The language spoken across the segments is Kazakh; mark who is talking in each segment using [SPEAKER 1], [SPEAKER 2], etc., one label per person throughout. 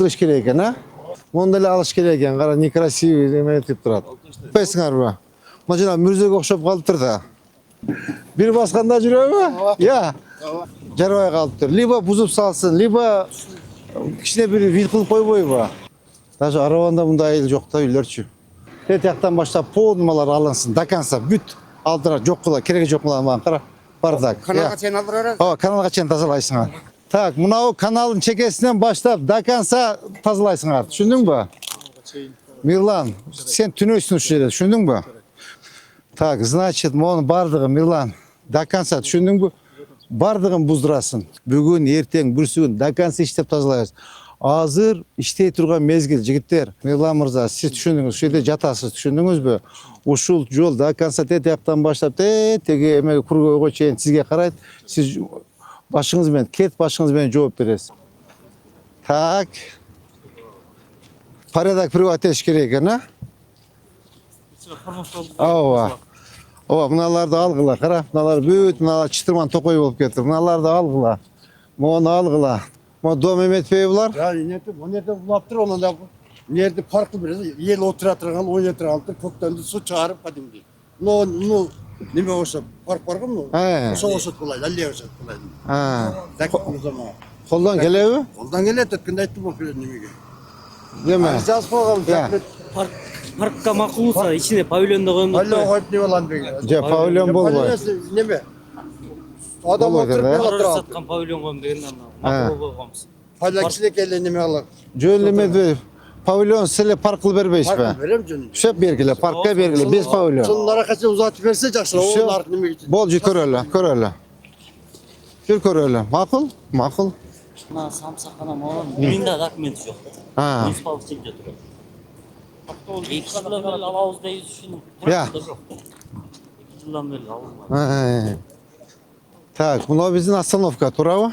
[SPEAKER 1] Alış керек ekan, ha? Monda эле alış керек ekan. Qara, некрасивый demek etip turadi. Bilesizlarmi? Mana Mirzoga o'xshab qolibdir da. Bir basqanda жүрөбү? Ya. Жарбай калыптыр. Либо buzib salsın, либо кичине bir вид кылып койбойбу? Даже Араванда мындай айыл жок да, үйлөрчү. Тетияктан баштап полнымалар алынсын, до конца бүт алдыра жок кыла, кереги жок кыла, мага кара. Бардак.
[SPEAKER 2] Kanalga чейин алдырар.
[SPEAKER 1] Каналга чейин тазалайсыңар. Так, мынау каналдын чекесинен баштап до конца тазалайсыңар. Түшүндүңбү? Мирлан, сен түнөйсүң ушул жерде, түшүндүңбү? Так, значит, монун бардыгы Мирлан до конца, түшүндүңбү? Бардыгын буздурасың. Бүгүн, эртең, бүрсүгүн до конца иштеп тазалайсың. Азыр иштей турган мезгил, жигиттер. Мирлан мырза, сиз түшүндүңүз, ушул жерде жатасыз, түшүндүңүзбү? Ушул жол до конца тетияктан баштап, теге эме кургойго чейин сизге карайт. Сиз башыңыз менен, кет башыңыз менен жооп бересиз. Так. Порядок приват этиш керек экен, а? Ооба, мыналарды алгыла, кара. Мыналар бүт, мыналар чытырман токой болуп кетти. Мыналарды алгыла. Мону алгыла. Mo dom emetpey bular?
[SPEAKER 2] Ya inetti, bu nerede bulaптыр, onu da nerede farklı bir yer oturatırgan, oynatırgan, kökten de su çağırıp kadimdi. No, nime olsa fark var mı? Olsa kolay, alliye olsa kolay. Dakik o zaman.
[SPEAKER 1] Koldan gelebi?
[SPEAKER 2] Koldan gele, tetkinde ettim o kere nimege.
[SPEAKER 1] Değil mi?
[SPEAKER 2] Jaz koyalım,
[SPEAKER 3] Parkka makul olsa içine pavilyonda koyalım.
[SPEAKER 2] Pavilyon koyup ne olan bir.
[SPEAKER 1] Pavilyon bol var.
[SPEAKER 2] Neme? Adam oturup ne
[SPEAKER 3] Karar
[SPEAKER 2] kadar
[SPEAKER 3] satkan pavilyon koyalım degenden makul koyalımız.
[SPEAKER 2] Paylaşçılık elle neme alır.
[SPEAKER 1] Jönleme pavilyon sile park kılıp berbeyiz be.
[SPEAKER 2] Park verem canım.
[SPEAKER 1] Şöp bergile, parkka bergile, biz pavilyon.
[SPEAKER 2] Şunlara kaçı uzatıp verse jaksın, onun artık neme için.
[SPEAKER 1] Bolcu kör öyle. Jür kör öyle. Makul.
[SPEAKER 3] Şuna samsakana mağlam, birinde dokumenti yok. Municipal çekce duruyor. 2 yıldan beri alavuzda yüzüşünün.
[SPEAKER 1] Ya.
[SPEAKER 3] 2 yıldan beri alavuz var.
[SPEAKER 1] Так, мына биздин остановка, туурабы?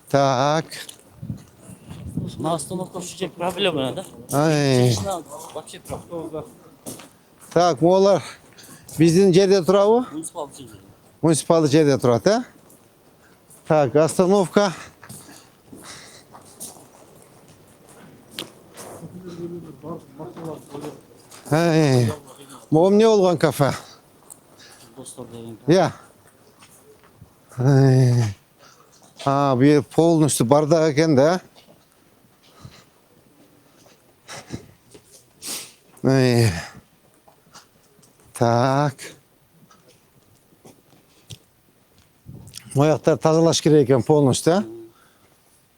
[SPEAKER 1] Так.
[SPEAKER 3] На остановка şu проблема, да? Вообще проблема.
[SPEAKER 1] Так, молар биздин жерде турабы?
[SPEAKER 3] Municipal çekce.
[SPEAKER 1] Муниципалдык жерде турат, э? Так, остановка. Могу эмне болгон кафе?
[SPEAKER 3] Dostlar деген.
[SPEAKER 1] Я. Bu yer полностью бардак экен да. Так. Мояктар тазалаш керек экен полностью, а?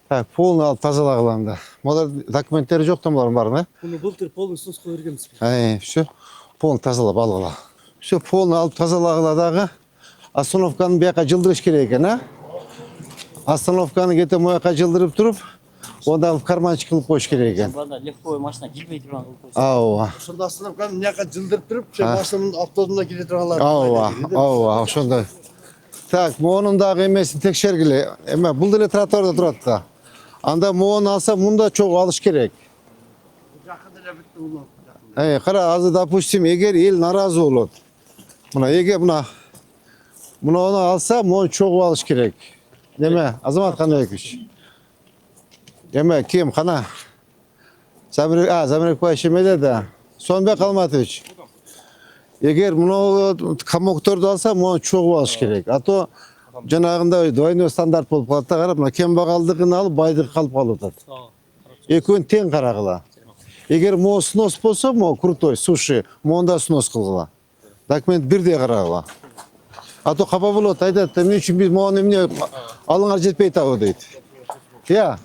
[SPEAKER 1] Так, полный алып тазалагылам да. Молар документтери жок да булардын баарын, э?
[SPEAKER 3] Bunu былтыр полностью нуска бергенбиз.
[SPEAKER 1] Всё. Полный тазалап алгыла. Всё, полный алып тазалагыла дагы. Остановканы бияка жылдырыш керек экен, а? Остановканы кете мояка жылдырып туруп, онда алып карманчык кылып коюш керек экен.
[SPEAKER 3] Банда легковой машина келбей турган кылып койсо.
[SPEAKER 1] Ооба.
[SPEAKER 2] Şurada oстановканы мына жака жылдырып туруп, машинанын автобусуна кире турганлар.
[SPEAKER 1] Ооба, ошондой. Так, монун дагы эмесин текшергиле. Эме бул деле тротуарда турат да. Анда мону алса, мында чогуу алыш керек.
[SPEAKER 2] Жакын эле бүттү бул.
[SPEAKER 1] Кара, азыр допустим, эгер эл наразы болот. Мына эгер муну алса, мону чогуу алыш керек. Неме, Азамат Каныбекович. Эме, ким, кана? Замирбек бай шемеде да. Сонбек Алматович. Эгер муну камокторду алса, мону чогуу алыш керек. А то жанагындай двойной стандарт болуп калат да, карап, мына кембагалдыгын алып, байдыгы калып калып атат. Экөөнү тең карагыла. Эгер могу снос болсо, могу крутой, суши, монда снос кылгыла. Документ бирдей карагыла. А то капа болот, айтат, эмне үчүн биз могуну эмне алыңар жетпей атабы дейт. Я.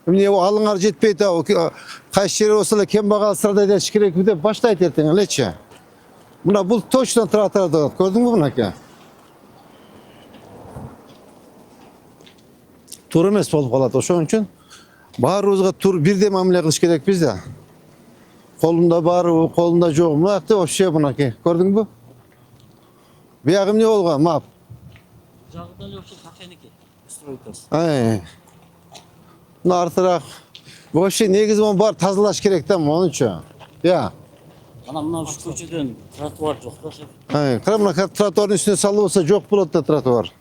[SPEAKER 1] Эмне алыңар жетпей атабы, кайсы жери болсо эле кембагал страдать этиш керекпи деп баштайт эртең элечи. Мына бул точно тротуарда, көрдүңбү мынакей? Туура эмес болуп калат, ошон үчүн баарыбызга тур бирдей мамиле кылыш керекпиз да. Колунда барбы, колунда жокпу? Мынакты вообще мынакей, көрдүңбү? Биягы эмне болгон, мап?
[SPEAKER 3] Жагында эле ошо кафеники. Стройкасы.
[SPEAKER 1] Мына артыраак. Вообще негизи мону баары тазалаш керек да, монучу. Я.
[SPEAKER 3] Ana mına şu köşeden trotuar yok da şey.
[SPEAKER 1] Kara mına trotuarın üstüne sallı olsa çok bulot da trotuar.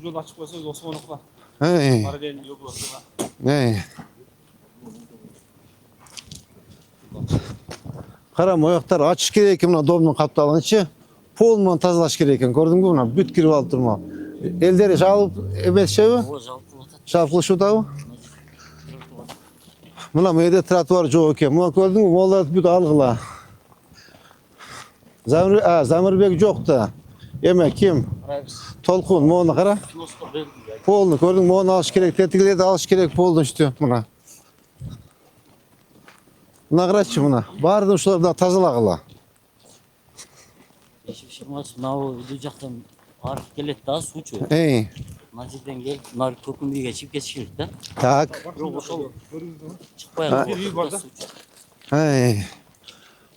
[SPEAKER 4] Şu yol açık olsa Osman okula.
[SPEAKER 1] Hey.
[SPEAKER 4] Paralel yol var.
[SPEAKER 1] Hey. Karam oyaklar açış gerek ekan mına domdun kaptalığın içi. Polman tazalaş gerek ekan. Gördün mü buna? Büt kirip alıp durma. Elderi çalıp emetşebi?
[SPEAKER 3] O жалпы
[SPEAKER 1] Şaplışı da bu. Mına meyde trotuar жоқ ekan. Mına gördün mü? Mollar büt algıla. Zamirbek жоқ da. Eme kim? Tolkun, Moğon'u qara. Polnu gördün mü? Moğon'u alış gerek. Tetikleri de alış gerek polnu işte mına. Mına qaraçı mına. Bardın şular da tazalagıla.
[SPEAKER 3] Шишмас мынау үйдү жактан арып келет да суучу.
[SPEAKER 1] Ey.
[SPEAKER 3] Мына жерден келип мына көкүн бийге чыгып кетиш керек да.
[SPEAKER 1] Tak.
[SPEAKER 3] Бирок ошол чыкпай калды.
[SPEAKER 1] Hey.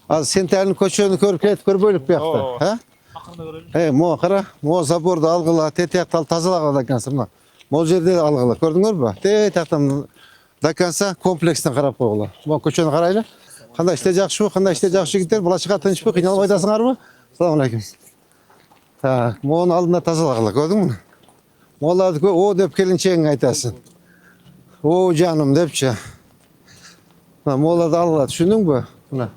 [SPEAKER 1] Az sen terini köçöğünü körüp ketip körbölüp bu yakta. Ha?
[SPEAKER 4] Акырында көрөлү.
[SPEAKER 1] Hey, mo qara. Mo zaborda algıla. Tetek tazalagıla ekansı mına. Mo jerde algıla. Gördüңөр mü? Tetekten dakansa kompleksten qarap koygula. Mo köçöğünü qaraylı. Qanday işte jakşı bu, qanday işte jakşı gider. Bula çıqa tınçpı, qıynalып айтасыңарбы? Assalamu alaykum. Tak, mo'nun aldında tazalagıla. Gördün mü? Mo'lardı o dep kelinçeğin aytasın. O canım depçi. Mo'larda algıla. Düşündün mü? Buna.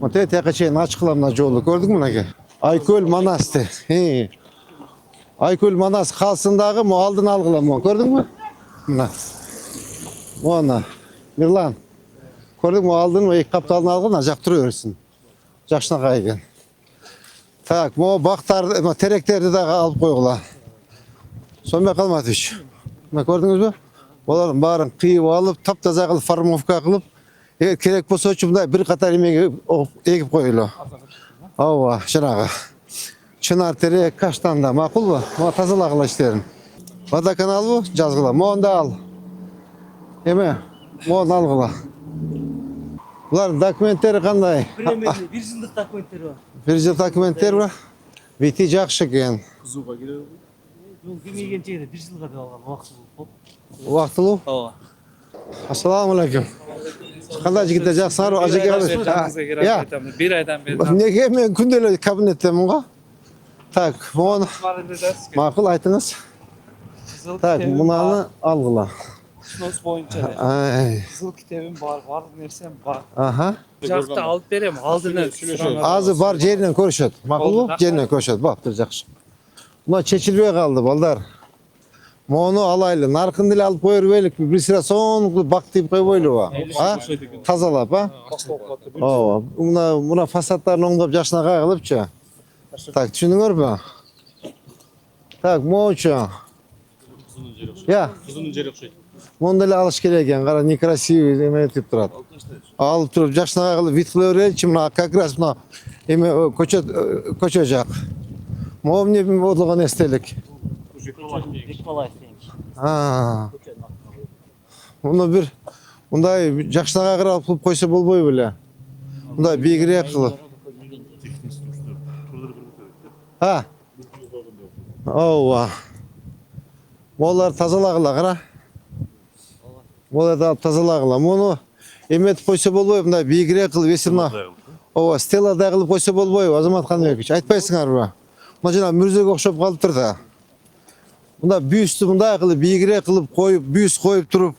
[SPEAKER 1] O teteğe çeyin açıklamına jolu. Gördün mü nake? Ayköl Manas'tı. He. Ayköl Manas kalsındağı mo aldın algıla mo. Gördün mü? Buna. Ona. Mirlan. Gördün mü aldın mı? İlk kaptalını algın ajak duruyorsun. Jakşına kaygan. Tak, mo baktar, tereklerdi de alıp koygula. Sonuna kalmadı hiç. Gördünüz mü? Oların barın kıyıp alıp, taptaza kılıp, farmovka kılıp, kerek bolsa uçumda bir katar emeği ekip koyulu. Ava, şınağı. Çınar terek kaçtan da makul mu? Mo tazalagıla işlerin. Vada kanal bu, жазgıla. Mo'nu da al. Eme, mo'nu algıla. Bular dokumentleri qanday?
[SPEAKER 3] Bir жылдык документтер бар.
[SPEAKER 1] Bir yıl dokumentler var. Biti жақшы ekan.
[SPEAKER 4] Кызууга кире.
[SPEAKER 3] Жол келмеген жерде bir жылга деп алган убакыт болуп.
[SPEAKER 1] Vaqtlı.
[SPEAKER 4] Ооба.
[SPEAKER 1] Assalamu alaykum. Qanday jigitlar жақсылар? Ya.
[SPEAKER 4] Bir aydan beri.
[SPEAKER 1] Nega men kundalik kabinetdaman go? Tak, bunu ma'qul aytыңыз. Tak, bunani algıla.
[SPEAKER 4] Snos boyunca.
[SPEAKER 1] Ay.
[SPEAKER 4] Kızıl kitabım var, var nersem var.
[SPEAKER 1] Aha.
[SPEAKER 4] Jakta alıp berem, aldığını
[SPEAKER 1] Azı bar jerinden көрүшөт. Ma'qul bu? Jerinden көрүшөt. Baptır жақсы. Buna çeçilbey kaldı balдар. Mo'nu alaylı. Narkın dili alıp koyuverbelik. Bir sıra son bak deyip koyuverli va. Ha? Tazalap ha? Oo. Buna fasatlarını oңдоп жашына кагылыпчы. Так, түшүндүңөрбү? Так, мо'чу. Ya.
[SPEAKER 4] Kızının jeri okşaydı.
[SPEAKER 1] Mo'ну деле алыш керек экен. Кара, некрасивый эме этип турат. Алып туруп жашына кагылып вит кыла береличи, мына как раз мына эме көчө жак. Мо эмне болгон эстелик.
[SPEAKER 3] Бекбалаев дейм.
[SPEAKER 1] Ha. Bunu bir bunday жақшынаға қырап қылып қойса болбой беле. Bunday бегірек қылып. Ha. Ооба. Молар тазалагыла қара. Молар да тазалагыла. Мұны эметип қойса болбой, мындай бегірек қылып есімна. Ооба, стелада қылып қойса болбой, Азамат Қаныбекович. Айтпайсыңарбы? Мына жана мүрзөөгө окшоп калыптыр да. Munda büyüstü munda kılıp, bilgire kılıp koyup, büyüs koyup durup,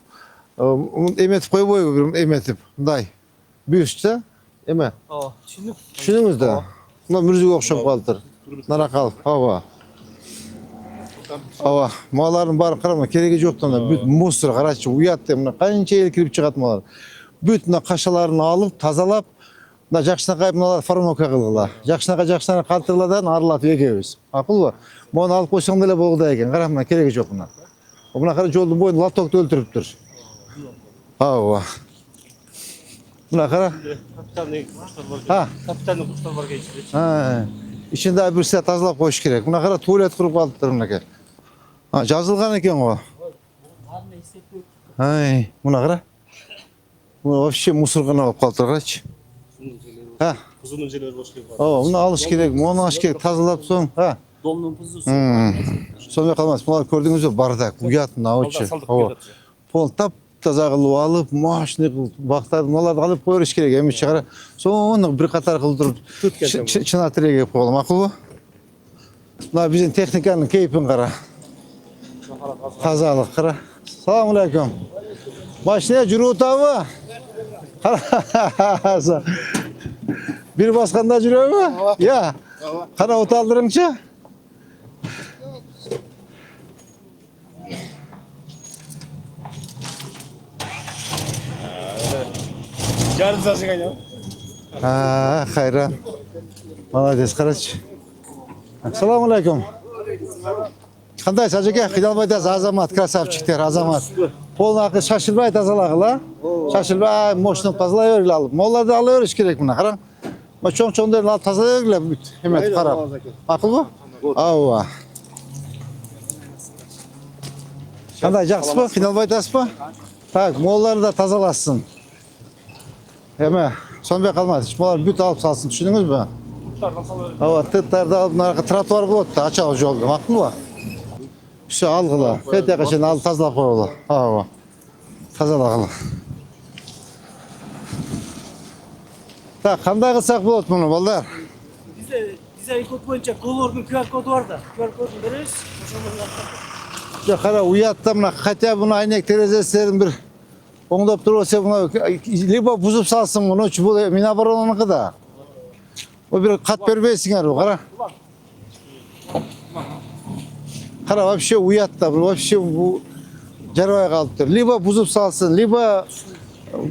[SPEAKER 1] emetip koyup, emetip, munday. Büyüstü, eme.
[SPEAKER 4] Aa, şimdi
[SPEAKER 1] Düşündünüz de. Bunda müzik okşap kaldır. Nara kalıp, hava. Hava, mağaların barı karama, keregi yoktan da, bütün mustur, karaçı, uyat de, buna kanca el kirip çıkart mağalar. Bütün kaşalarını alıp, tazalap, munda jakşına kayıp, mağalar farmoka kılgıla. Jakşına kaltırladan arılatı ekebіз. Akıl mı? Bunu alıp koysan dele bolğuda eken. Qaramına keregi жоқ buna. Buna qara jolдун boyunda latoktu öldürüptür. Ava. Buna qara.
[SPEAKER 4] kapitalный kuşlar var.
[SPEAKER 1] Ha.
[SPEAKER 4] Kapitalный kuşlar var geçti.
[SPEAKER 1] Ha. İçinde bir sıra tazalap koyuş gerek. Buna qara tuvalet kurup kalıptır bunake. Ha, жазылған eken o. Ay, buna qara. Buna вообще мусоргана болып қалыптыр қарачы. Ha.
[SPEAKER 4] Kızının jeri boş gibi var.
[SPEAKER 1] Ова, bunu alış gerek. Bunu alış gerek. Tazalap soң. Ha.
[SPEAKER 3] Домдун пузу.
[SPEAKER 1] Сонымен қалмас. Бұлар көрдіңіз бе? Бардак, ұят, научы. Пол тап таза қылып алып, машина қылып, бақтарды, мыналарды алып қойырыш керек. Әмес шығара. Соны бір қатар қылып тұрып, шына тірегі қойылым. Ақыл бұл? Мына біздің техниканың кейпін қара. Тазалық қыра. Салам алейкум. Машина жүріп отабы? Bir басқанда жүріп ме? Я. Қара оталдырыңшы?
[SPEAKER 4] Жарым сағат айналып.
[SPEAKER 1] Хайран. Молодец, қарашы. Ассаламу алейкум. Қандай сәжеке? Қиналмайтасыз, азамат, красавчиктер, азамат. Қолын ақы шашылбай тазалағыла. Шашылбай, мощный тазалай өргілі алып. Молларды алы өріш керек мұна, қараң. Чоң-чоңдарын алып тазалай өргілі. Хемет, қарап. Ақыл бұ? Ауа. Қандай, жақсы ба? Қиналмайтасыз ба? Так, молларды да тазаласын. Еме, сонбай қалмайды. Молар бүт алып салсын, түсініңіз бі? Ава, тыттарды алып, нарқы тротуар болады да, ачағы жолды. Мақыл ба? Все, алғыла. Фетте қашын алып тазалап қойылы. Ава, тазалағылы. Так, қандай қылсақ болады мұны, балдар?
[SPEAKER 5] Bizde dizайн kod boyunca kolorun QR kodu var da. QR kodunu veririz.
[SPEAKER 1] Жоқ, қара, уятта мұна, хотя бұны айнек терезестерін бір оңдап тұру өсе бұны, либо бұзып салсын мұны, бұл Миноборонынікі да. О бір қат бербейсіңер, қара. Қара, вообще уятта, вообще жарбай қалып тұр. Либо бұзып салсын, либо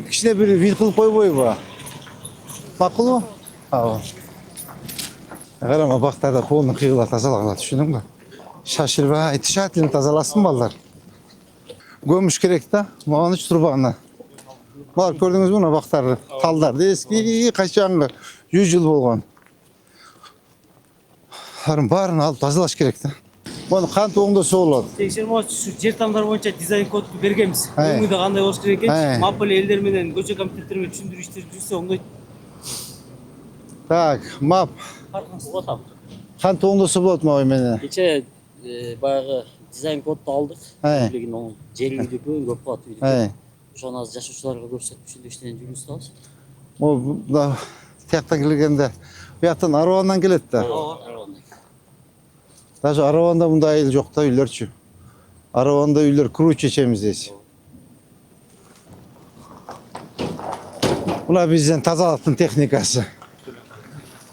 [SPEAKER 1] кішіне бір вид қылып қойбой ба. Мақыл ба? Қарама, бақтарда қолының қиғыла тазалағыла, түсінің ба? Шашылбай, тішәтілін тазаласын балдар. Көміш керек та, маған үш тұрбағына. Бар, көрдіңіз мұна бақтарды, талдарды, ескі қайшаңғы 100 жыл болған. Барын алып тазалаш керек та. Оны қанты оңдасы болады.
[SPEAKER 5] Tekşirme жер тамдар боюнча дизайн кодду бергенбиз. Өңүдө кандай болуш керек экен? Мапл элдер менен көчө компьютермен түшүндүрүү иштери жүрсө оңдойт.
[SPEAKER 1] Так, мап. Қанты оңдасы болады ма оймене?
[SPEAKER 3] Кече баягы дизайн кодду алдык. Билген ол желилдүү көп кылат үйдү. Ошону азыр жашоочуларга көрсөтүп ушундай иштен жүрүп атабыз.
[SPEAKER 1] Могу тияктан келгенде бияктан Аравандан келет да. Даже Араванда мындай айыл жок да, үйлөрчү. Араванда үйлөр круче, чем здесь. Мына бизден тазалыктын техникасы.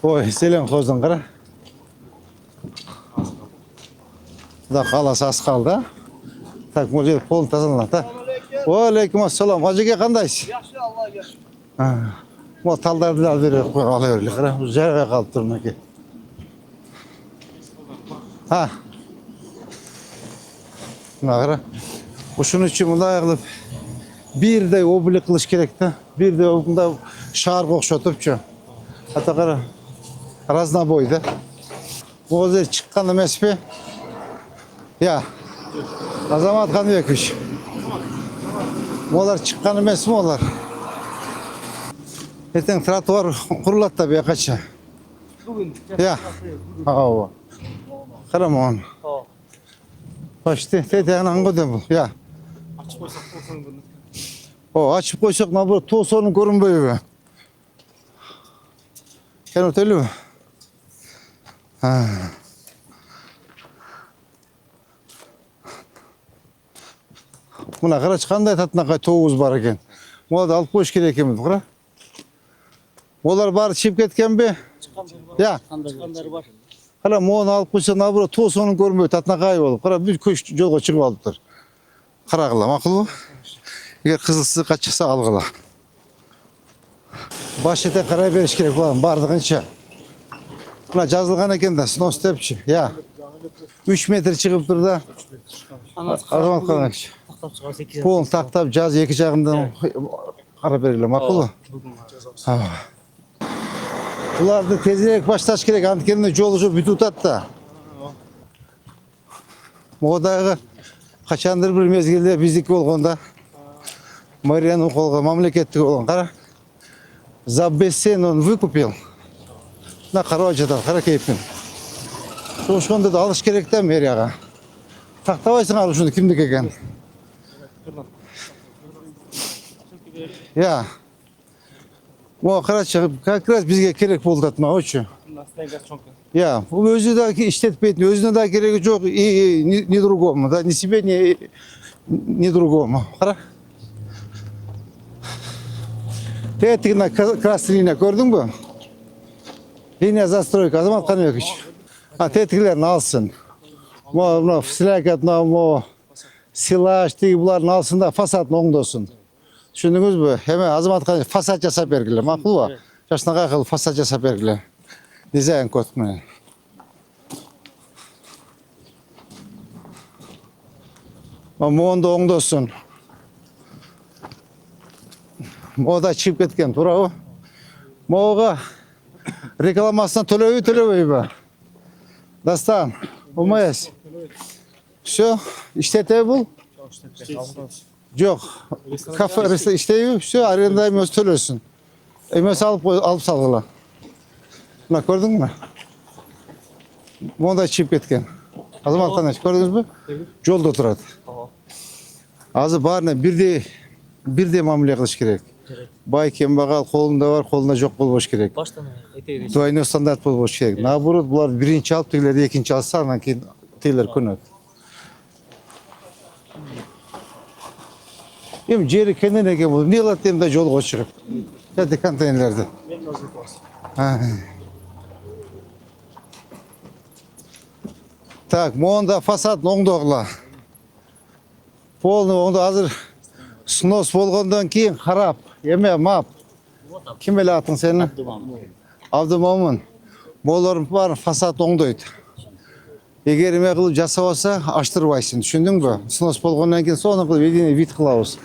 [SPEAKER 1] Ой, селен коздун кара. Да каласы аз калды. Так, могу жер полун тазаланат да. Алейкум ассалам. Ажеке кандайсыз?
[SPEAKER 5] Жакшы, Аллага шүкүр.
[SPEAKER 1] Mo tallarda al verip alıyor. Kara zarga kalıp durma ki. Ha. Nagara. Uşun için bunda ayaklıp bir de oblik kılış gerek de. Bir de bunda şahar kokşatıpçı. Hatta kara razna boyda. Bu ozer çıkan da mespi. Ya. Azamat kanı yakış. Molar çıkan mespi molar. Ертең тротуар құрылады да бияқача.
[SPEAKER 5] Бүгүн.
[SPEAKER 1] Я. Ау. Қарам оған. Почти тетегінен қойдым бұл. Я.
[SPEAKER 5] Ачып койсок болсоң буну.
[SPEAKER 1] Açıp koysak nabrot toğsonun görünmüyor be. Sen öteli mi? Ha. Buna kara çıkanday tatına toğuz var eken. Buna da alıp koş gerek emin. Kara. Olar bari çip ketken be. Ya.
[SPEAKER 3] Çıkanları var.
[SPEAKER 1] Kara muğunu alıp koysa nabrot toğsonun görünmüyor tatına kaybolup. Kara bir köş yolga çıkıp aldılar. Kara kılam akıllı. Eğer kızılsı kaçırsa algıla. Başete karar veriş gerek olan bardığınca. Buna жазылған екен да, сынос тепчі. Ya. 3 metre çıkıp dur da. Argamat kalan kişi. Kolun taktap caz iki жағından karar verelim. Makulu. Bulardı tezirek baştaş gerek. Antikende jolucu bütü tutat da. Moğdayı kaçandır bir mezgilde bizdeki olғанда. Марияның қолға мемлекеттік olan қара. За бесцен он выкупил. На қарау жатар, қара кейіппен. Соғышқанда да алыш керек та мэрияға. Тақтабайсың алып шуны кімдік екен? Я. О, қарачы, как раз бізге керек болды атма, очу. Ya bu özü de işletmeyin, özüne de gereği yok. Ni другому, да, ни себе, ни другому. Kara. Teğetikine kraslı linya gördün mü? Linya застройка, Azamat Kanıyokuç. Ha, teğetiklerini alsın. Mo silakatna, mo silaj, buların alsın da fasatını oңдосын. Düşündünüz mü? Hemen Azamat Kanıyokuç fasat жасап бергиле, мақұл ба? Жашына қақыл fasat жасап бергиле. Дизайн код менен. Моңды оңдосын. Мода чип кеткен, туурабы? Моға рекламасына төлөбөй ба? Дастан, болмайсыз. Все, иштетеби бул? Жок. Кафе иштейби? Все, аренда эмес төлөсүн. Эмес алып салгыла. Мына көрдүң мü? Монда чип кеткен. Азамат Каныч, көрдүңүзбү? Жолдо турат. Азыр баарына бирдей мамиле кылыш керек. Бай кембагал колунда бар, колунда жок болбош керек.
[SPEAKER 5] Баштан этеги.
[SPEAKER 1] Двойной стандарт болбош керек. Наоборот, булар биринчи алып, тигилер экинчи алса, анан кийин тигилер көнөт. Эми жери кенен экен бул. Эмне кылат эми да жолго чыгып? Эти контейнерлерди. Так, монда фасадын оңдогула. Полный оңдо, азыр снос болгондон кийин карап, эме мап. Ким эле атың сени? Абдымомун. Болорун бар фасад оңдойт. Эгер эме кылып жасабаса, аштырбайсың, түшүндүңбү? Снос болгондон кийин сону кылып единый вид кылабыз.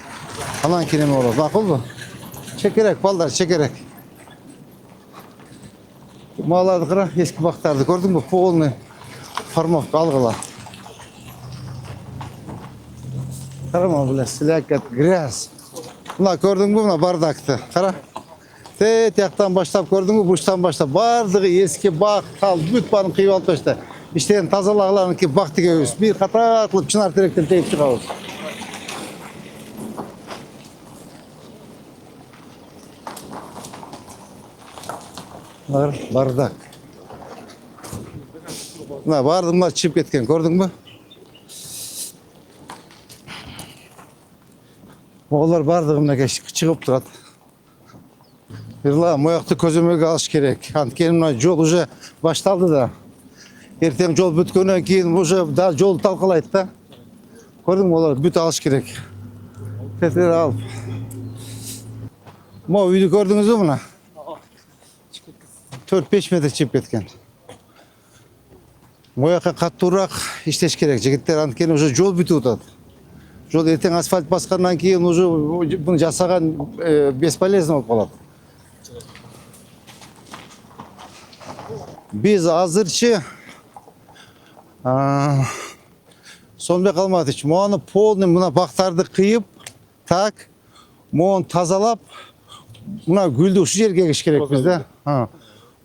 [SPEAKER 1] Анан кийин эме болот, макулбу? Чекерек, балдар, чекерек. Маларды кара, эски бактарды көрдүңбү? Полный формовка алгыла. Карама, бля, силякат, грязь. Мына көрдүңбү, мына бардакты, кара. Тияктан баштап көрдүңбү, буштан баштап бардыгы эски бак, тал, бүт баарын кыйып алып ташты. Иштен тазалагыларын ки бак тигебиз. Бир катар кылып чынар теректен тегип чыгабыз. Бардак. Мына бардыгына чип кеткен, көрдүңбү? Олар бардыгы мынакей чыгып турат. Бирла, моякты көзөмөлгө алыш керек. Анткени мына жол уже башталды да. Эртең жол бүткөндөн кийин уже да жол талкалайт да. Көрдүңбү, олар бүт алыш керек. Тетер алып. Мо үйдү көрдүңүзбү мына? 4-5 метр чип кеткен. Мояка каттуураак иштеш керек. Жигиттер, анткени уже жол бүтүп атат. Жол эртең асфальт баскандан кийин уже буну жасаган бесполезно болуп калат. Биз азырчы сонбек калматович, муну полный мына бактарды кыйып, так, муну тазалап, мына гүлдү ушу жерге эгиш керекпиз да.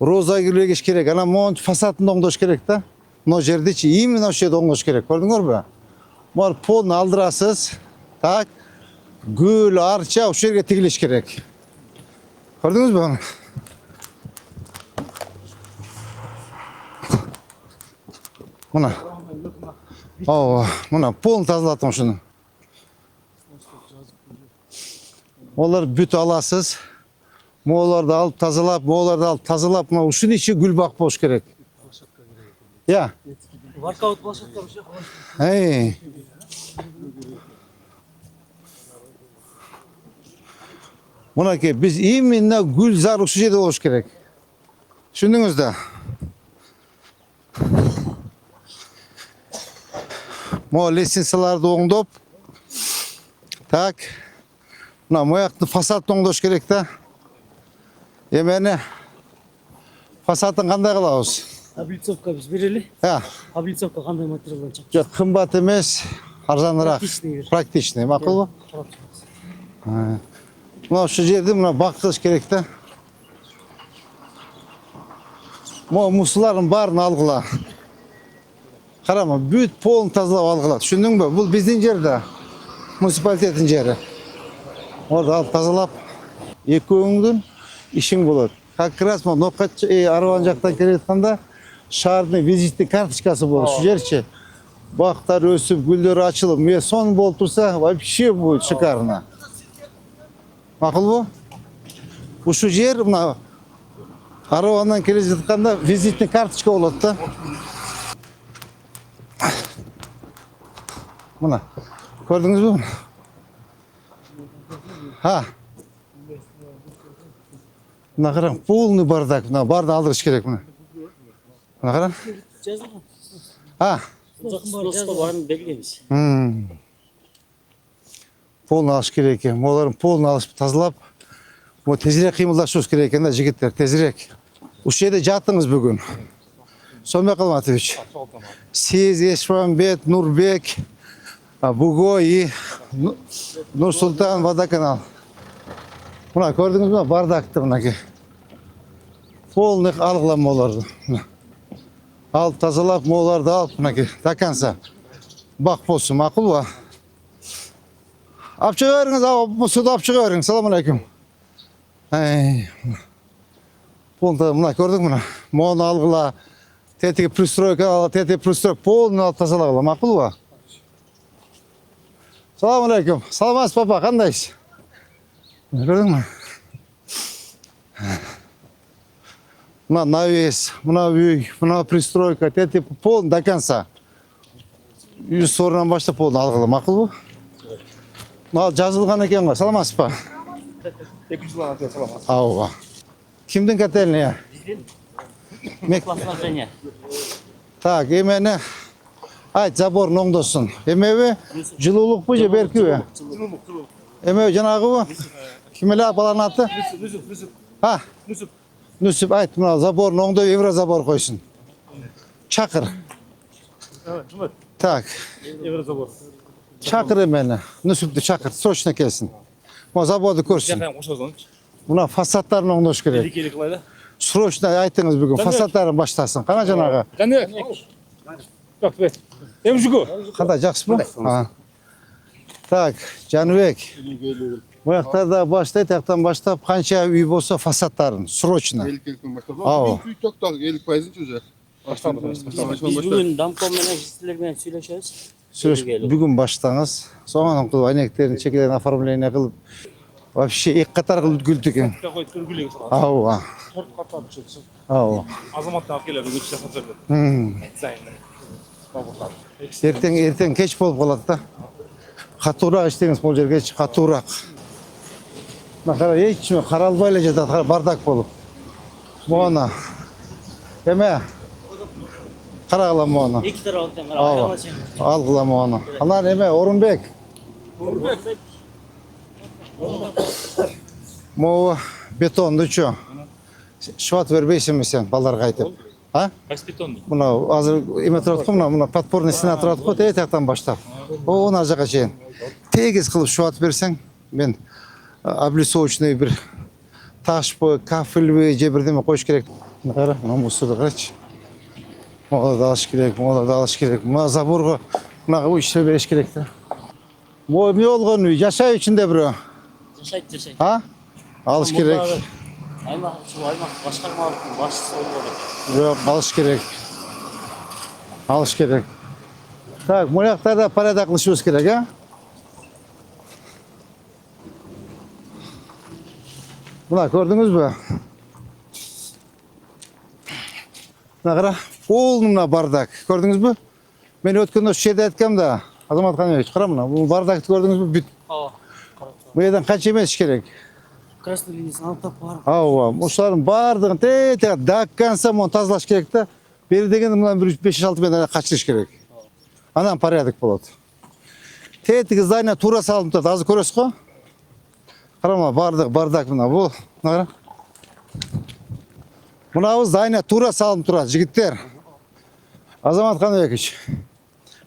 [SPEAKER 1] Роза гүлү эгиш керек. Анан муну фасадын оңдош керек да. Мына жердечи именно ошол жерде оңдош керек. Көрдүңөрбү? Муну полный алдырасыз. Так, гүл, арча ошол жерге тигилиш керек. Көрдүңүзбү? Мына. Мына полный тазалаттым ушуну. Олар бүт аласыз. Мооларды алып тазалап, мына ушунун ичи гүл бак болуш керек. Я.
[SPEAKER 5] Воркаут площадка ошо.
[SPEAKER 1] Мынакей биз именно гүл зар ушул жерде болуш керек. Түшүндүңүз да? Мо лестницаларды оңдоп, так, мына мояктын фасадын оңдош керек да. Эмени фасадын кандай кылабыз?
[SPEAKER 5] Облицовка биз берели. Облицовка кандай материалдан чыгат?
[SPEAKER 1] Жок, кымбат эмес, арзаныраак. Практичный, макулбу? Мына ушул жерди мына бак кылыш керек да. Мо мусулардын баарын алгыла. Карама, бүт полный тазалап алгыла. Түшүндүңбү? Бул биздин жер да. Муниципалитеттин жери. Орду алып тазалап, экөөңдүн ишиң болот. Как раз мо Нокат Арбан жактан келе жатканда Şehrin vizitli kartışkası bu. Şu yerçi. Baktar ösüp, gülleri açılıp, ve son bol tursa, вообще bu çıkarına. Makul bu? Bu şu yer, buna arabandan kelip жатқанда vizitli kartışka oladı da. Buna. Gördünüz mü? Ha. Buna qarang, полный бардак. Buna barda aldırış gerek buna. Buna qarang.
[SPEAKER 3] Жазылған.
[SPEAKER 1] Ha.
[SPEAKER 3] Носка барын бергенбиз.
[SPEAKER 1] Полный алыш керек екен. Оларын полный алып тазалап, bu tezirek kıyımlaşıyoruz керек екен да жігіттер, tezirek. Уш жерде жаттыңыз бүгін. Сомбек Алматович. Сиз, Ешмамбет, Нурбек, Бугой и Нурсултан, Водоканал. Мына көрдіңіз бе? Бардакты мынаке. Полный алғылам оларды. Алып тазалап, моларды алып мынаке. Таканса. Бақ болсын, мақұл ба? Алып шыға беріңіз, бұл суды алып шыға беріңіз. Салам алейкум. Мына көрдік мына. Моны алғыла. Тетіге пристройка ала, тетіге пристройка полный алып тазалағыла. Мақұл ба? Салам алейкум. Саламатсыз, папа, қандайсыз? Көрдің ма? Мына навес, мына үй, мына пристройка, тети полный до конца. Үй сорынан баштап полный алғыла. Мақұл ба? Мына жазылған екен ғой. Саламатсыз па? Ауға. Кімдің котельная?
[SPEAKER 3] Классношение.
[SPEAKER 1] Так, емені айт заборын оңдосын. Емеуі жылулық бұ же беркі Емеуі жаңағы бұ? Кімелі баланың аты? Ha? Нүсіп айт, мына заборын оңдау еврозабор қойсын. Чақыр. Так.
[SPEAKER 4] Еврозабор.
[SPEAKER 1] Чақыр емені. Нүсіпті чақыр, срочно келсін. Мына заборды көрсін. Мына фасадтарын оңдош керек. Срочно айтыңыз бүгін, фасадтарын баштасын. Қана жаңағы? Қандай, жақсы бұл? Так, Жаныбек. Бұяқтарда баштайды, яқтан баштап, қанша үй болса фасадтарын, срочно.
[SPEAKER 6] 50-50 баштап.
[SPEAKER 1] Ау.
[SPEAKER 6] Үй тоқтақ 50%-ін уже.
[SPEAKER 3] Biz bugün Damkom menajistlerмен сөйлешеміз.
[SPEAKER 1] Бүгін баштаңыз. Соңынан қылып, айнектерін чекелерін оформление қылып, вообще екі қатар қылып үлгілді екен. Ау. Ау.
[SPEAKER 4] Азаматтан алып келеді, өтіш жасап берді.
[SPEAKER 1] Ертең кеш болып қалады да. Қатурақ іштеңіз бұл жерге, қатурақ. Қаралбайлы жатады, бардак болып. Мұғана. Еме, қарағыла мұғана.
[SPEAKER 3] Екі тарауыттан қарағыла.
[SPEAKER 1] Алғыла мұғана. Анар еме, Орынбек. Мұғы бетонды чо. Шуат вербейсің сен, балдарға айтып.
[SPEAKER 4] Бетонды.
[SPEAKER 1] Мұна азыр еме тұратқы, мұна подпорный стена тұратқы, тәйт-тәқтан баштап. Оны ажаға жейін. Тегіз қылып шуат берсең, мен облицовочный бір ташпы, кафель же бірдеме қойыш керек. Қара, мұна мұсырды қарач. Мұғаларды алыш керек, мұғаларды алыш керек. Мұна заборға, мұнаға үшіре береш керек. Не олған үй, жашай үшінде бірі?
[SPEAKER 3] Жашайды.
[SPEAKER 1] Алыш керек.
[SPEAKER 3] Аймақ басқармалықтың басшысы олғаны.
[SPEAKER 1] Жоқ, алыш керек. Алыш керек. Так, мұяқтарда порядақлышуыз керек, а? Мұна, көрдіңіз бі? Мұна қара, полный бардак. Көрдіңіз бі? Мен өткенде осы жерде әткем да, Азамат Қаневич, қара мұна, бұл бардакты көрдіңіз бі? Бұл еден қанша емес керек?
[SPEAKER 3] Красный линиясын алып тап бар.
[SPEAKER 1] Ауа, мұшылардың бардығын тәй-тәй даққанса мұны тазалаш керек та, бері деген мұнан 5-6 метр қачырыш керек. Анан порядок болады. Тәй-тігі здания тура салым тұрады, азы көресіз қо? Қарама, бардак мұна, бұл. Мұна здания тура салым тұрады, жігіттер. Азамат Қаныбекович,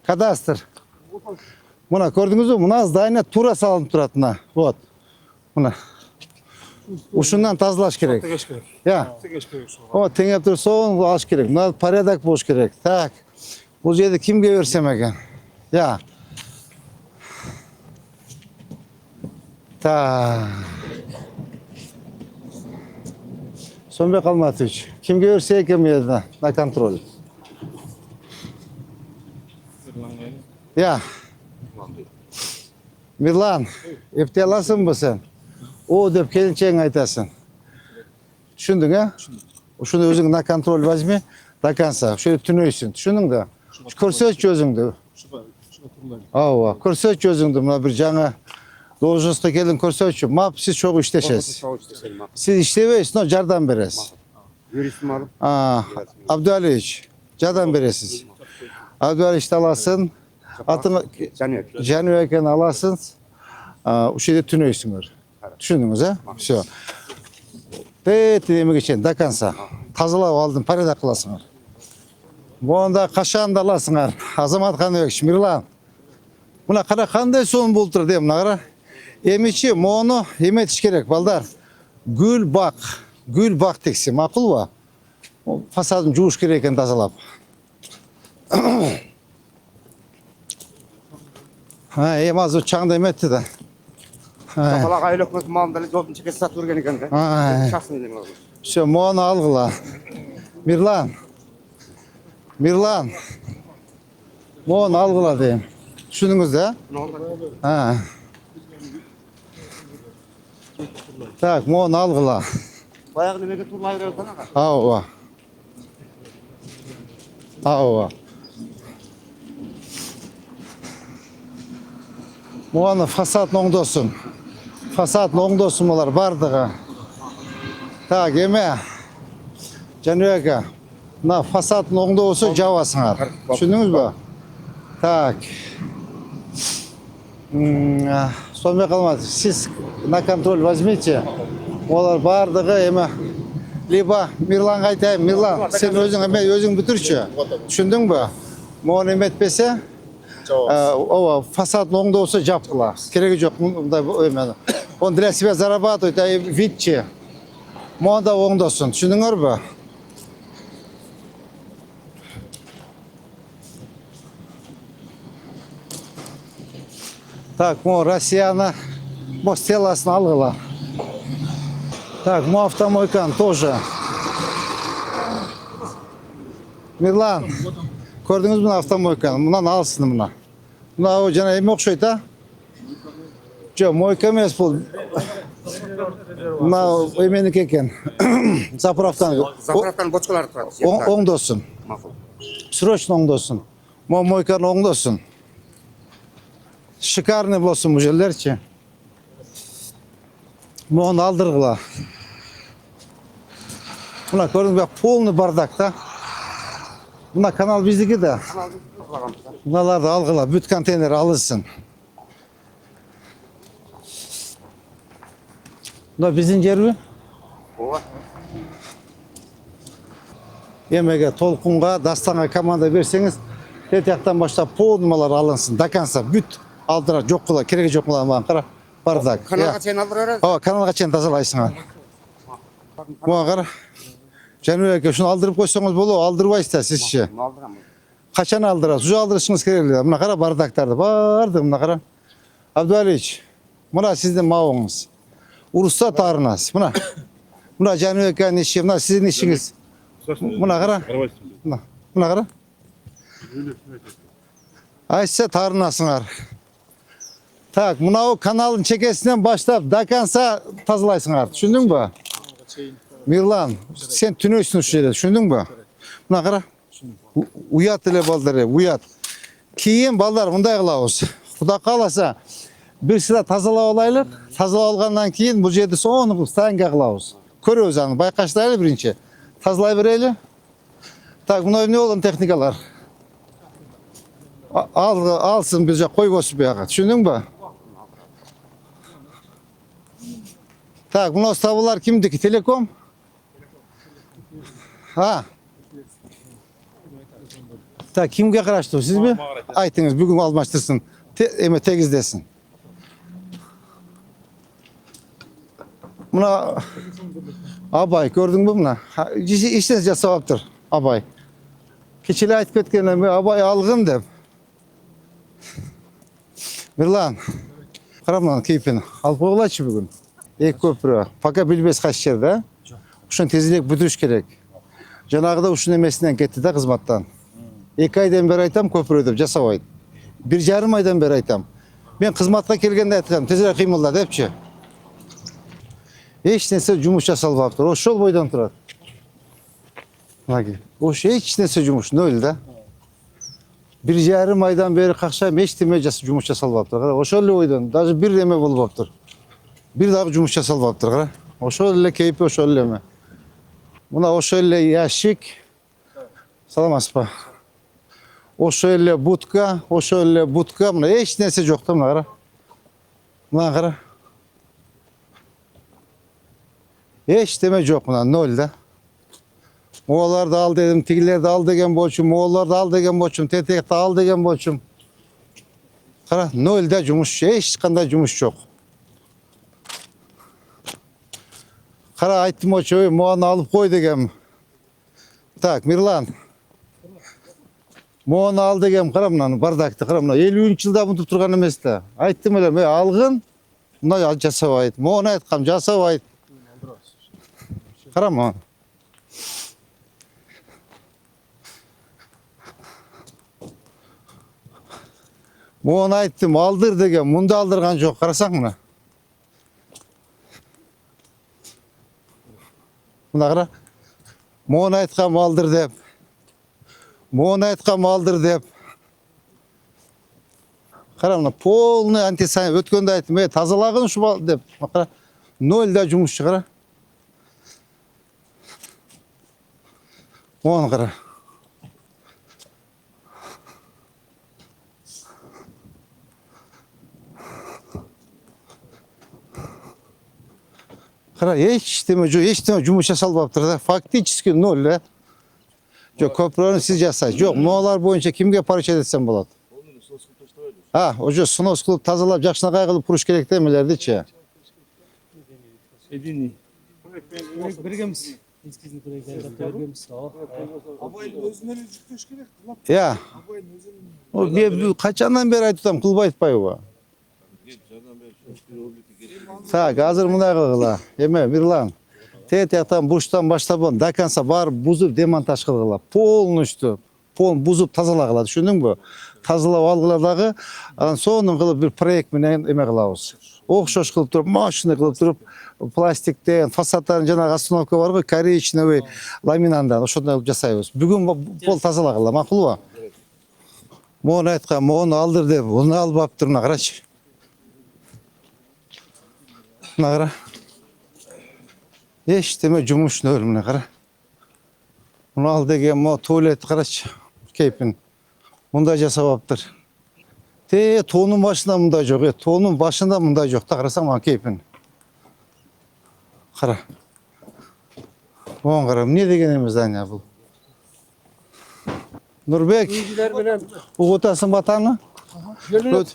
[SPEAKER 1] кадастр. Мұна көрдіңіз бе? Мұна здания тура салым тұрады, мұна. Вот. Мұна. Ушундан тазалаш керек. Я. О, теңеп тұр, соғын алыш керек. Мұна порядок болуш керек. Так. Бұл жерде кімге берсем екен? Я. Так. Сонбек Алматович, kimge verse ekem yerine, na kontrol. Ya. Mirlan, epte alasın mı sen? O dep kelinçeğin aytasın. Düşündün ha? Şunu özüň na kontrol vazmi, dakansa, şöyle tünöysün. Düşündün da. Körsöç özüňdi. Awa, körsöç özüňdi. Muna bir jaňa должностка келin körsöç. Map siz çok işleşesiz. Siz işlebeýsiz, no jardam beresiz.
[SPEAKER 2] Юристim alıp.
[SPEAKER 1] Abdüaliç, jardam beresiz. Abdüaliç alasın. Atını Janüeken alasın. O şeyde tünöysüňer. Düşündüňiz ha? Şo. Demek için dakansa. Tazalap aldın, parada kılasınlar. Bu anda kaşağında alasınlar. Azamat Kanbek, Mirlan. Buna kara kanday son bultur diyeyim nara. Emiçi, moğunu yemet iş gerek baldar. Gül bak. Gül bak teksi. Makul va. O fasadın juğuş gereken tazalap. Ha, az o çağında emetti de.
[SPEAKER 2] Kafalak aylık hükmet malımdalı jolun çekesi satı vurgen eken de. Şahsın edin oğlum.
[SPEAKER 1] Şu moğunu algıla. Mirlan. Mirlan. Moğunu algıla diyeyim. Düşündünüz de.
[SPEAKER 2] Ne oldu?
[SPEAKER 1] Ha. Tak, moğunu algıla.
[SPEAKER 2] Bayağı nemege turla ayırıyor sana da.
[SPEAKER 1] Awa. Awa. Moğunu fasat oňdosun. Fasat oňdosun olar bardygy. Tak, eme. Janöge. Na fasat oňda bolsa jabasyňar. Düşündüňizmi? Tak. Сонбек Алматович, siz на контроль возьмите. Olar bardygy eme. Liba Mirlan'a aytayım. Mirlan, sen özüň bütürçü. Düşündüňbi? Moğunu emetpese, ova fasad oňda bolsa japkyla. Keregi jok munda ömeli. On для себя зарабатывать, а видчи. Moğunda oňdosun. Düşündüňerbi? Так, mo Россияна, mo стеласын algıla. Так, mo автомойкан тоже. Mirlan, gördünüz mü автомойканы? Bundan alsın buna. Buna o jana eme okşoyt ha? Jo, moyka emes bul. Buna emeniki eken. Zapravdan.
[SPEAKER 2] Zapravdan boçkalar turadi.
[SPEAKER 1] Oňdosun.
[SPEAKER 2] Makul.
[SPEAKER 1] Срочно oňdosun. Mo moykan oňdosun. Şikarny bolsun bu jellerçi. Moğunu aldırgıla. Buna gördüňüz bak polny bardak da. Buna kanal bizdiki de. Bunalar da algıla. Büt konteyner alınsın. Buna bizin jerbi.
[SPEAKER 2] Ova.
[SPEAKER 1] Emege, Tolkunga, Dastan'a komanda berseňiz, tetiyaktan başlap polnymalar alınsın. Dakansa büt aldıra jokula, keregi jokula bagan kara. Bardak.
[SPEAKER 2] Kanalga çeyin aldırıyoruz.
[SPEAKER 1] Aa, kanalga çeyin tazalaysın. Buna kara. Janöge, şunu aldırıp koysanız bolu, aldırbaysız da sizçi.
[SPEAKER 2] Aldıram.
[SPEAKER 1] Kaçan aldırasız, ucu aldırışınız kerekli. Buna kara bardaktardı, bardı buna kara. Abdüaliç, buna sizin maoňyz. Urusda tarınas, buna. Buna Janöge'nin işi, buna sizin işiniz. Buna kara. Buna kara. Ayşe tarınasınlar. Tak, buna o kanalın çekesinden başlap dakansa tazalaysınlar. Düşündün mü? Mirlan, sen tünöysün şu şeyde. Düşündün mü? Buna kara. Uyat ile baldırı, uyat. Kiyin baldar bunday kılavuz. Kuda kalasa bir sıra tazala olaylar. Tazala olgandan kiyin bu jedi soğunu stanga kılavuz. Körüyoruz anı. Baykaşlayla birinci. Tazalay bireyle. Tak, buna ne olan teknikalar? Alsın bize koy bosu bir yakat. Düşündün mü? Tak, bunu ustavular kimdi ki? Telekom? Ha. Tak, kimge karaştı? Siz mi? Aytınız, bugün almıştırsın. Tegizdesin. Buna abay gördün mü buna? İşte sevaptır abay. Keçili aytıp ketkenler abay algın dep. Mirlan, karam lan keyfini. Alıp oğlaçı bugün. Ek köprü. Paka bilbes kaç yerde. Uşun tezirээк бүтүрүш керек. Жанагыда ушун эмесинен кетти да кызматтан. 2 айдан бери айтам көпүрө деп жасабайт. 1,5 айдан бери айтам. Мен кызматка келгенде айткам, тезирээк кыймылда депчи. Эч нерсе жумуш жасалбаптыр. Ошол бойдон турат. Лаги. Ошо эч нерсе жумуш нөл да. 1,5 айдан бери какшайм эчтеме жумуш жасалбаптыр. Кара, ошол эле бойдон даже бир эме болбоптур. Бир дагы жумуш жасалбаптыр, кара. Ошол эле кейпи, ошол эле эме. Мына ошол эле ящик. Саламатсызбы? Ошол эле будка, ошол эле будка, мына эч нерсе жок да, мына кара. Мына кара. Эчтеме жок, мына нөл да. Моğolарды ал дедим, тигилерди ал деген болчум, моğolарды ал деген болчум, тетекти ал деген болчум. Кара, нөл да жумуш, эч кандай жумуш жок. Кара, айттым очу, моğаны алып кой дегем. Так, Мирлан. Моğаны ал дегем, кара мынаны, бардакты, кара мына 50-жылда мынтип турган эмес да. Айттым эле, алгын, мына жасабайт. Моğаны айткам, жасабайт. Кара моğаны. Моğаны айттым, алдыр дегем, мында алдырган жок, карасаң мына. Мына кара. Моğаны айткам алдыр деп. Моğаны айткам алдыр деп. Кара мына полный антисанит. Өткөндө айттым, тазалагын ушу деп. Кара. Нөл да жумушчу кара. Моğаны кара. Кара, эчтеме жок, эчтеме жумуш жасалбаптыр да. Фактически нөл да. Жок, көпүрөнү сиз жасайсыз. Жок, моğолар боюнча кимге поручать этсем болот? Ошо снос кылып тазалап, жакшынакай кылып туруш керек да эмелердичи.
[SPEAKER 4] Единый.
[SPEAKER 5] Бергенбиз. Эскизин проект бергенбиз.
[SPEAKER 2] Абайдын өзүнө эле жүктөш керек.
[SPEAKER 1] Я. Мен качандан бери айтып атам, кылбай атпайбы? Так, азыр мындай кылгыла. Эме, Мирлан. Тетяктан буштан баштап до конца бар бузуп демонтаж кылгыла. Полностью бузуп тазалагыла, түшүндүңбү? Тазалап алгыла дагы, анан сонун кылып бир проект менен эме кылабыз. Окшош кылып туруп, машина кылып туруп, пластиктен, фасадтарын жанагы остановка бар го, коричневый ламинандан ошондой кылып жасайбыз. Бүгүн пол тазалагыла, макулбу? Моğonu айткан, моğonu алдыр деп, уну албаптыр, мына карачы. Мына кара. Эчтеме жумуш нөл, мына кара. Муну ал деген мо туалет карачы. Кейпин. Мындай жасабаптыр. Тоонун башында мындай жок, тоонун башында мындай жок да, карасаң мына кейпин. Кара. Оң кара, эмне деген эме здание бул? Нурбек, угутасың батаны?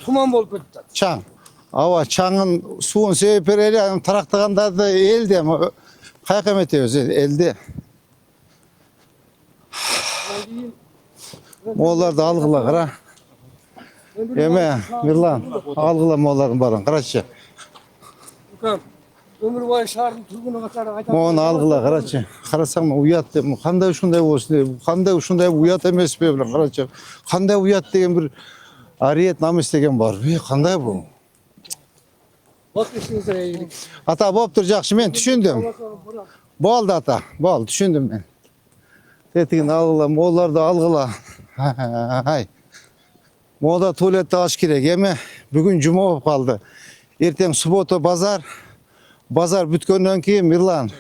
[SPEAKER 2] Туман болуп кетти.
[SPEAKER 1] Чаң. Аба чаңын суун себеп берели, анан тарактагандарды элди, каяка эметебиз, элди. Моğolарды алгыла, кара. Эме, Мирлан, алгыла моğолардын баарын, карачы.
[SPEAKER 2] Ömür boyu şaharın turgunu katары айтат.
[SPEAKER 1] Моğonu алгыла, карачы. Карасаң, уят деп, кандай ушундай болсун, кандай ушундай уят эмеспи билем, карачы. Кандай уят деген бир ариет намыс деген бар. Кандай бул?
[SPEAKER 2] Bakışınıza eğilik.
[SPEAKER 1] Ата, болуптур, жакшы, мен түшүндүм. Болду ата, болду, түшүндүм мен. Тетигин алгыла, моğolарды алгыла. Моğolda туалетти алыш керек. Эми бүгүн жума болуп калды. Эртең суббота базар. Базар бүткөндөн кийин Мирлан,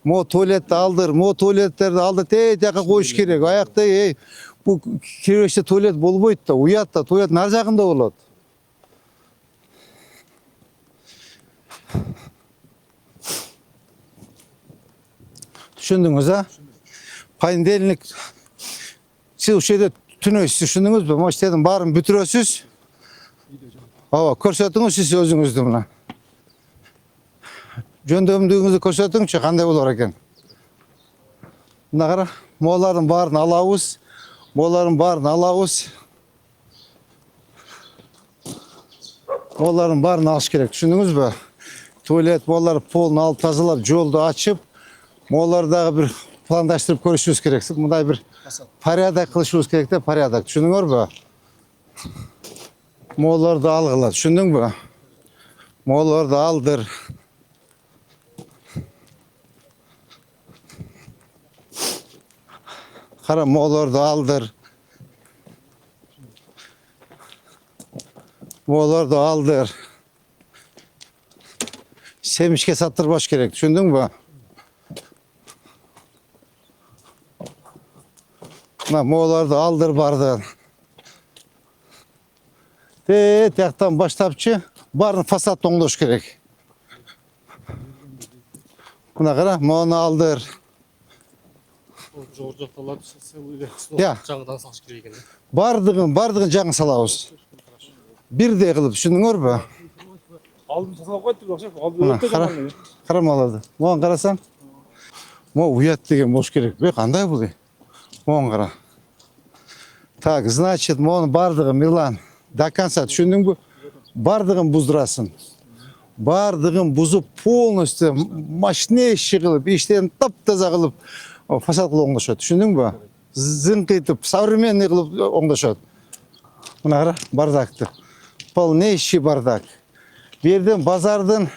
[SPEAKER 1] мо туалетти алдыр, мо туалеттерди алды, тетияка коюш керек. Аякта бул киребеште туалет болбойт да, уят да, туалет нар жагында болот. Түшүндүңүз, а? Понедельник сиз ушул жерде түнөйсүз, түшүндүңүзбү? Моштердин баарын бүтүрөсүз. Ооба, көрсөтүңүз сиз өзүңүздү мына. Жөндөмдүгүңүздү көрсөтүңчү, кандай болор экен. Мына кара, моğolардын баарын алабыз. Моğolардын баарын алабыз. Моğolардын баарын алыш керек, түшүндүңүзбү? Туалет, моğolар полун алып тазалап, жолду ачып, Moğollar dagы bir plandaştırıp görüşürüz kereksik. Mындай bir порядок kılışırız керек de порядок. Düşündüңөрбү? Moğollar da algıla. Düşündüңbü? Moğollar da aldır. Kara Moğollar da aldır. Moğollar da aldır. Semişke sattırbaş gerek. Düşündün mü? Moğollar da aldır bardı. Yaktan başlapçı barın fasat toңdoş gerek. Buna kara Moğol'u aldır. Ya. Bardığın жаңы салабыз. Birдей кылып, түшүндүңөрбү?
[SPEAKER 4] Aldım tasarruf koyduk akşam. Aldım
[SPEAKER 1] Мына
[SPEAKER 4] öte
[SPEAKER 1] кара,
[SPEAKER 4] zamanla.
[SPEAKER 1] карамаларды. Моған карасаң, могу уят деген болуш керек. Бе, кандай бул? Моған кара. Так, значит, мону бардыгы Мирлан до конца түшүндүңбү? Бардыгын буздурасын. Бардыгын бузуп полностью мощнейший кылып, иштен таптаза кылып фасад кылып оңдошот. Түшүндүңбү? Зыңкыйтып, современный кылып оңдошот. Мына кара, бардакты. Полнейший бардак. Берден базардын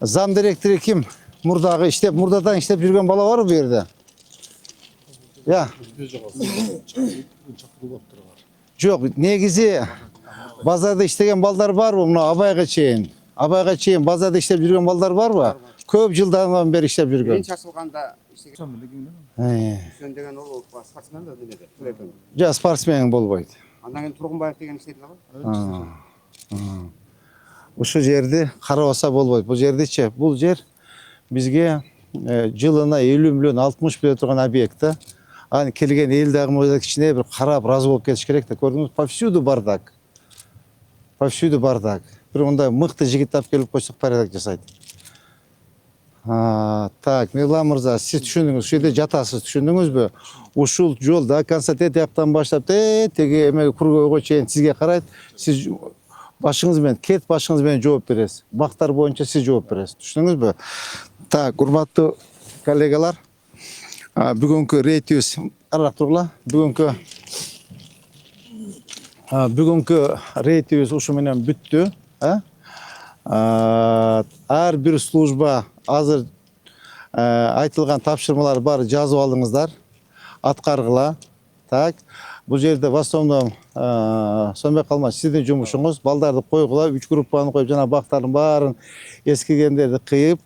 [SPEAKER 1] зам директору ким? Мурдагы иштеп, мурдадан иштеп жүргөн бала бар бу жерде? Я. Жок, негизи базарда иштеген балдар барбы? Мына Абайга чейин. Абайга чейин базарда иштеп жүргөн балдар барбы? Көп жылдан бери иштеп жүргөн.
[SPEAKER 6] Мен чачылганда деген ол спортсмен да немеде.
[SPEAKER 1] Жа спортсмен болбойт.
[SPEAKER 6] Андан кийин Тургунбаев деген иштейт го.
[SPEAKER 1] Ушул жерди карабаса болбойт. Бул жердичи, бул жер бизге жылына 50 миллион 60 миллион турган объект да. Аны келген эл дагы мойда кичине бир карап разы болуп кетиш керек да. Көрдүңүз, повсюду бардак. Повсюду бардак. Бир мындай мыкты жигит алып келип койсок порядок жасайт. Так, Мирлан мырза, сиз түшүндүңүз, ушул жерде жатасыз, түшүндүңүзбү? Ушул жол до конца тияктан баштап, теги эме кургойго чейин сизге карайт. Сиз башыңыз менен, кет башыңыз менен жооп бересиз. Бактар боюнча сиз жооп бересиз. Түшүндүңүзбү? Так, урматтуу коллегалар, бүгүнкү рейтибиз арак тургула. Бүгүнкү рейтибиз ушу менен бүттү. Ар бир служба азыр айтылган тапшырмалар бар, жазып алыңыздар, аткаргыла. Так, бул жерде в основном сонбой калма сиздин жумушуңуз, балдарды койгула, 3 группаны коюп, жана бактардын баарын эскигендерди кыйып.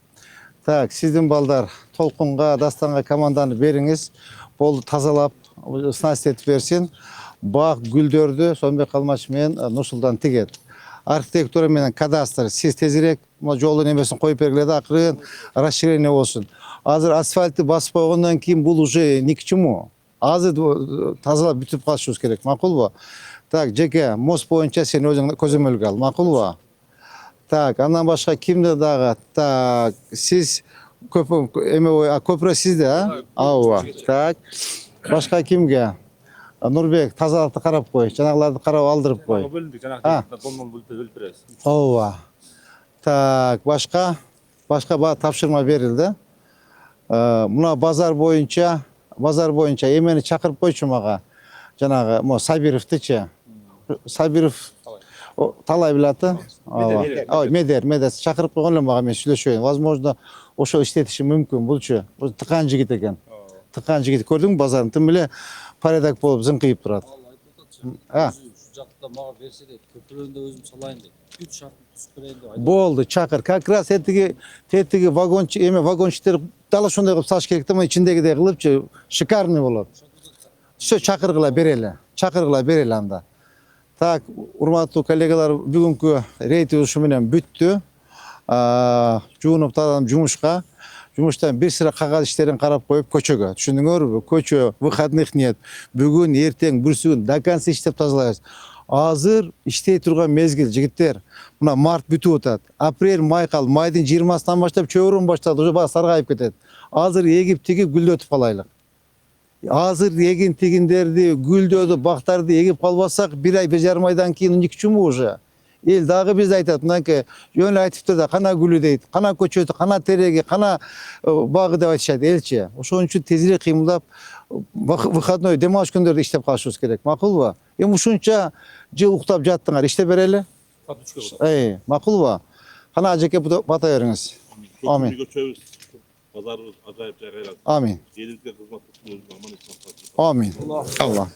[SPEAKER 1] Так, сиздин балдар толкунга, Дастанга команданы бериңиз, болду тазалап, снасть этип берсин. Бак, гүлдөрдү сонбой калмач менен Нурсултан тигет. Архитектура менен кадастр сиз тезирээк жолдун эмесин коюп бергиле да, акырын расширение болсун. Азыр асфальтты басып койгондон кийин бул уже ни к чему. Азыр тазалап бүтүп калышыбыз керек, макулбу? Так, жеке мост боюнча сен өзүң көзөмөлгө ал, макулбу? Так, андан башка кимде дагы? Так, сиз көпүрө сизде, ооба. Так, башка кимге? Нурбек, тазалыкты карап кой, жанагыларды карап алдырып кой.
[SPEAKER 4] Бөлүндүк, жанагы долмон бөлүп беребиз.
[SPEAKER 1] Ооба. Так, башка тапшырма берилди. Мына базар боюнча эмени чакырып койчу мага. Жанагы Сабировдучу. Сабиров талай билаты. Ооба. Медер чакырып койгон эле мага, мен сүйлөшөйүн. Возможно, ошо иштетиши мүмкүн булчу. Тыкан жигит экен. Тыкан жигит, көрдүңбү базарын? Тим эле порядок болуп зыңкыйып турат.
[SPEAKER 3] Жакта мага берсе де көпүрөндө өзүм салайын деп. 3 шартын түзүп берейин деп.
[SPEAKER 1] Болду, чакыр. Как раз тетиги вагончиктер дала ошондой кылып салыш керек да, мына ичиндегидей кылыпчы, шикарный болот. Все чакыргыла берели анда. Так, урматтуу коллегалар, бүгүнкү рейтибиз ушу менен бүттү. Жуунуп тарадым жумушка. Жумуштан бир сыра кагаз иштерин карап коюп көчөгө. Түшүндүңөрбү? Көчө, выходных нет. Бүгүн, эртең, бүрсүгүн до конца иштеп тазалайбыз. Азыр иштей турган мезгил, жигиттер. Мына март бүтүп атат. Апрель, май калды. Майдын 20-сынан баштап чөбүрөн баштады, уже баа саргайып кетет. Азыр эгип тигип гүлдөтүп калайлык. Азыр эгин тигиндерди, гүлдөдү, бактарды эгип калбасак, 1 ай, 1,5 айдан кийин ни к чему уже? эл дагы бизде айтат мынакей жөн эле айтыптыр да кана гүлү дейт, кана көчөтү, кана тереги, кана багы деп айтышат элчи. Ошон үчүн тезирээк кыймылдап выходной дем алыш күндөрдө иштеп калышыбыз керек. Макулбу? Эми ушунча жыл уктап жаттыңар, иштеп берели. Макулбу? Кана ажеке бата бериңиз. Амин.
[SPEAKER 4] Pazarımız acayip şeyler.
[SPEAKER 1] Amin.
[SPEAKER 4] Gelirken kızmak tutmuyoruz. Aman
[SPEAKER 1] Amin. Allah.